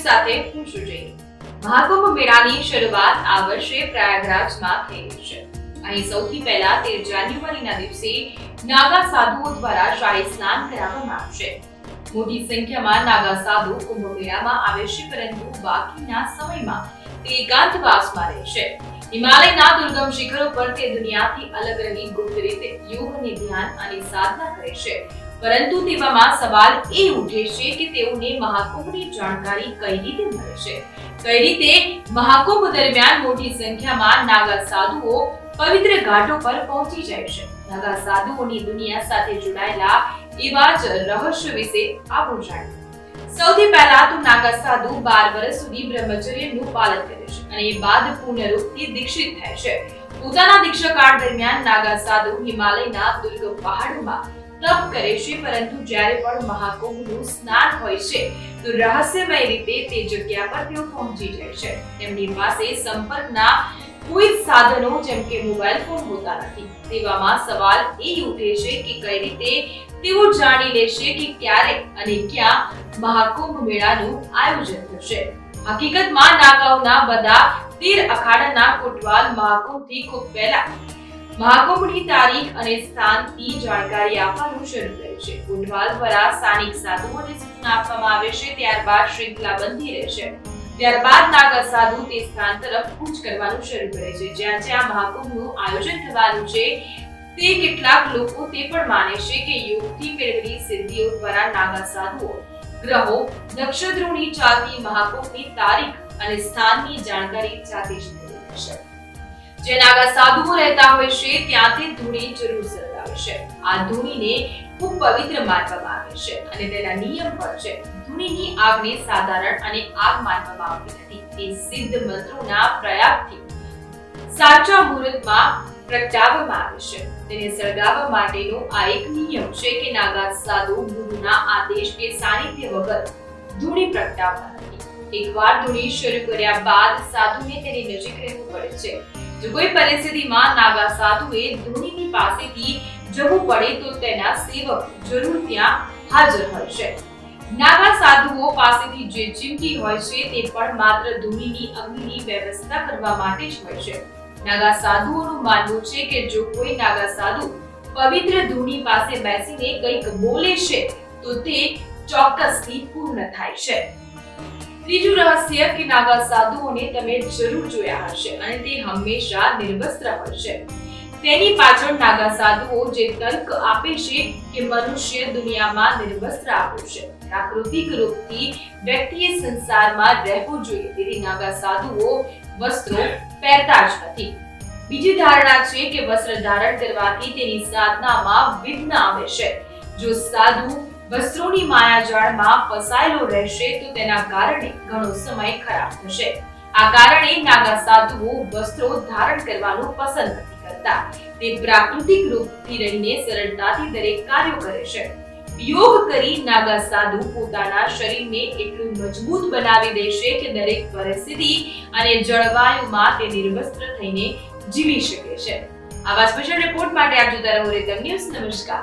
સાથે હું સુજય। મહાકુંભ મેળાની શરૂઆત આ વર્ષે પ્રયાગરાજમાં થઈ રહી છે। અહીં સૌથી પહેલા 13 જાન્યુઆરીના દિવસે નાગા સાધુઓ દ્વારા શાહી સ્નાન કરાવવામાં આવશે। મોટી સંખ્યામાં નાગા સાધુ કુંભ મેળામાં આવે છે, પરંતુ બાકીના સમયમાં તે એકાંતવાસમાં રહેશે। હિમાલયના દુર્ગમ શિખરો પર તે દુનિયાથી અલગ રહી ગુપ્ત રીતે યોગ અને ધ્યાન અને સાધના કરે છે। પરંતુ તેવામાં સવાલ એ ઉઠે છે કે તેઓને મહાકુંભની જાણકારી કઈ રીતે મળે છે? કઈ રીતે મહાકુંભ દરમિયાન મોટી સંખ્યામાં નાગા સાધુઓ પવિત્ર ઘાટો પર પહોંચી જાય છે? નાગા સાધુઓની દુનિયા સાથે જોડાયેલા એવા જ રહસ્ય વિશે આવો જાણીએ। સૌથી પહેલા તો નાગા સાધુ 12 વર્ષ સુધી બ્રહ્મચર્યનું પાલન કરે છે અને એ બાદ પૂર્ણ રૂપથી દીક્ષિત થાય છે। પોતાના દીક્ષાકાળ દરમિયાન નાગા સાધુ હિમાલયના દુર્ગમ પહાડોમાં તપ કરે છે, પરંતુ જ્યારે પણ મહાકુંભનું સ્નાન હોય છે તો રહસ્યમય રીતે તે જગ્યા પર તેઓ પહોંચી જાય છે। તેમની પાસે સંપર્કના કોઈ સાધનો જેમ કે મોબાઈલ ફોન હોતા નથી। તેવામાં સવાલ એ ઉઠે છે કે કઈ રીતે તેઓ જાણી લેશે કે ક્યારે અને ક્યાં મહાકુંભ મેળાનું આયોજન થશે? હકીકતમાં નાગાઓના બધા 13 અખાડાના કોટવાલ મહાકુંભથી ખૂબ પહેલા મહાકુંભની તારીખ અને સ્થાનની જાણકારી આપવાનું શરૂ કરે છે। કોટવાલ દ્વારા સ્થાનિક સાધુઓને સૂચના આપવામાં આવે છે, ત્યારબાદ શ્રૃંખલા બનતી રહેશે। ત્યારબાદ નાગા સાધુ તે સ્થાન તરફ કૂચ કરવાનું શરૂ કરે છે જ્યાં જ્યાં મહાકુંભનું આયોજન થવાનું છે। તે કેટલાક લોકો તે પણ માને છે કે યોગથી મેળવેલી સિદ્ધિઓ દ્વારા નાગા સાધુઓ ગ્રહો નક્ષત્રોની ચાલતી મહાકુંભની તારીખ અને સ્થાનની જાણકારી જાતે જ મેળવી લેશે। જે નાગા સાધુઓ રહેતા હોય છે ત્યાં તે ધૂણી જરૂર સળગાવે છે। આ ધૂણીને ખૂબ પવિત્ર માનવામાં આવે છે અને તેના નિયમ પણ છે। ધૂણીની આગને સાધારણ અને આગ માનવામાં આવતી નથી, તે સિદ્ધ મંત્રોના પ્રયાગથી સાચા મુહૂર્તમાં પ્રગટાવવામાં આવે છે। તેને સળગાવવા માટેનો આ એક નિયમ છે કે નાગા સાધુ ગુરુના આદેશ કે સાનિધ્ય વગર ધૂણી પ્રગટાવતા નથી। એકવાર ધૂણી શરૂ કર્યા બાદ સાધુને તેની નજીક રહેવું પડે છે। જો કોઈ પરિસ્થિતિમાં નાગા સાધુએ ધૂણીની પાસેથી જવું પડે તો તેના સેવક જરૂર ત્યાં હાજર હોય છે। નાગા સાધુઓ પાસેથી જે ચીમકી હોય છે તે પણ માત્ર ધૂણીની અગ્નિની વ્યવસ્થા કરવા માટે જ હોય છે। નાગા સાધુઓનું માનવું છે કે જો કોઈ નાગા સાધુ પવિત્ર ધૂણી પાસે બેસીને કંઈક બોલે છે તો તે ચોક્કસથી પૂર્ણ થાય છે। ત્રીજું રહસ્ય કે નાગા સાધુઓને તમે જરૂર જોયા હશે અને તે હંમેશા નિર્વસ્ત્ર હોય છે। તેની પાછળ નાગા સાધુઓ જે તર્ક આપે છે કે મનુષ્ય દુનિયામાં નિર્વસ્ત્ર આવ્યો છે, પ્રાકૃતિક રૂપથી વ્યક્તિએ સંસારમાં રહેવું જોઈએ, તેથી નાગા સાધુઓ વસ્ત્રો પહેરતા જ નથી। બીજી ધારણા છે કે વસ્ત્ર ધારણ કરવાથી તેની સાધનામાં વિઘ્ન આવે છે। જો સાધુ વસ્ત્રોની માયાજાળમાં ફસાયેલો રહેશે તો તેના કારણે ઘણો સમય ખરાબ થશે। આ કારણે નાગા સાધુઓ વસ્ત્રો ધારણ કરવાનું પસંદ નથી કરતા। તે પ્રાકૃતિક રૂપથી રહીને સરળતાથી દરેક કાર્યો કરે છે। યોગ કરી નાગા સાધુ પોતાના શરીરને એટલું મજબૂત બનાવી દેશે કે દરેક પરિસ્થિતિ અને જળવાયુમાં તે નિર્વસ્ત્ર થઈને જીવી શકે છે। આવા સ્પેશિયલ રિપોર્ટ માટે આપ જોતા રહો રીતમ ન્યૂઝ। નમસ્કાર।